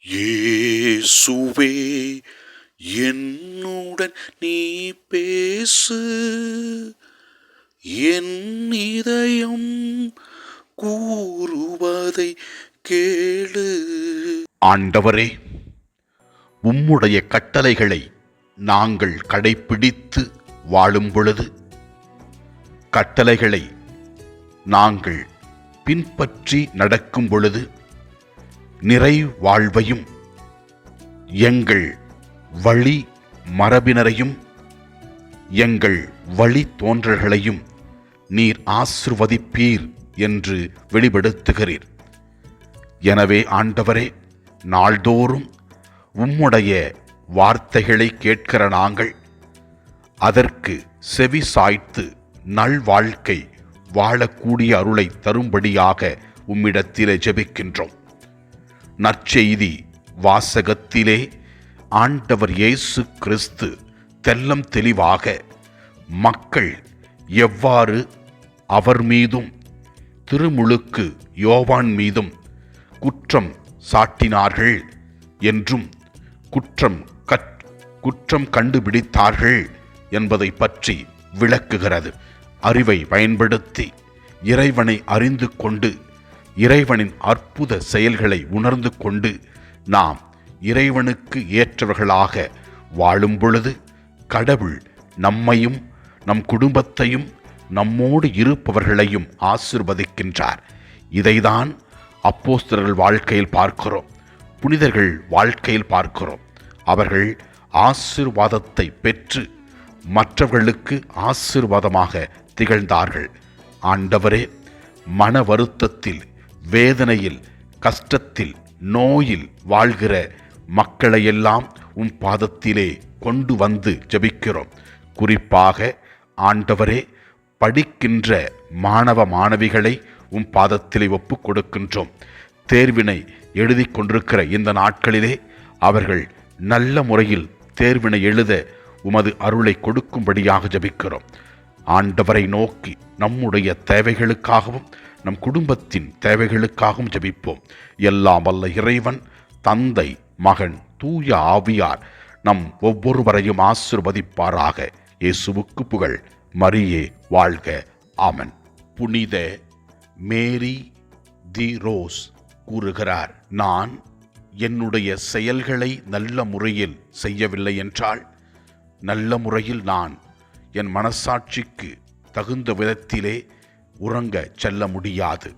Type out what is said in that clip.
இயேசுவே என்னுடன் நீ பேசு, என் இதயம் கூறுவதை கேளு. ஆண்டவரே, உம்முடைய கட்டளைகளை நாங்கள் கடைப்பிடித்து வாழும் பொழுது, கட்டளைகளை நாங்கள் பின்பற்றி நடக்கும் பொழுது நிறை வாழ்வையும் எங்கள் வழி மரபினரையும் எங்கள் வழி தோன்றல்களையும் நீர் ஆசிர்வதிப்பீர் என்று வெளிப்படுத்துகிறீர். எனவே ஆண்டவரே, நாள்தோறும் உம்முடைய வார்த்தைகளை கேட்கிற நாங்கள் அதற்கு செவி சாய்த்து நல்வாழ்க்கை வாழக்கூடிய அருளை தரும்படியாக உம்மிடத்திலே ஜெபிக்கின்றோம். நற்செய்தி வாசகத்திலே ஆண்டவர் இயேசு கிறிஸ்து தெல்லம் தெளிவாக மக்கள் எவ்வாறு அவர் மீதும் திருமுழுக்கு யோவான் மீதும் குற்றம் சாட்டினார்கள் என்றும் குற்றம் கண்டுபிடித்தார்கள் என்பதை பற்றி விளக்குகிறது. அறிவை பயன்படுத்தி இறைவனை அறிந்து கொண்டு இறைவனின் அற்புத செயல்களை உணர்ந்து கொண்டு நாம் இறைவனுக்கு ஏற்றவர்களாக வாழும் பொழுது கடவுள் நம்மையும் நம் குடும்பத்தையும் நம்மோடு இருப்பவர்களையும் ஆசீர்வதிக்கின்றார். இதைதான் அப்போஸ்தலர்கள் வாழ்க்கையில் பார்க்கிறோம், புனிதர்கள் வாழ்க்கையில் பார்க்கிறோம். அவர்கள் ஆசீர்வாதத்தை பெற்று மற்றவர்களுக்கு ஆசீர்வாதமாக திகழ்ந்தார்கள். ஆண்டவரே, மன வருத்தத்தில், வேதனையில், கஷ்டத்தில், நோயில் வாழ்கிற மக்களையெல்லாம் உம் பாதத்திலே கொண்டு வந்து ஜெபிக்கிறோம். குறிப்பாக ஆண்டவரே, படிக்கின்ற மாணவ மாணவிகளை உம் பாதத்திலே ஒப்புக் கொடுக்கின்றோம். தேர்வினை எழுதி கொண்டிருக்கிற இந்த நாட்களிலே அவர்கள் நல்ல முறையில் தேர்வினை எழுத உமது அருளை கொடுக்கும்படியாக ஜெபிக்கிறோம். ஆண்டவரை நோக்கி நம்முடைய தேவைகளுக்காகவும் நம் குடும்பத்தின் தேவைகளுக்காகவும் ஜெபிப்போம். எல்லாம் வல்ல இறைவன், தந்தை, மகன், தூய ஆவியார் நம் ஒவ்வொருவரையும் ஆசீர்வதிப்பாராக. இயேசுவுக்கு புகழ். மரியே வாழ்க. ஆமன். புனித மேரி தி ரோஸ் கூறுகிறார், நான் என்னுடைய செயல்களை நல்ல முறையில் செய்யவில்லை என்றால் நல்ல முறையில் நான் என் மனசாட்சிக்கு தகுந்த விதத்திலே உறங்க செல்ல முடியாது.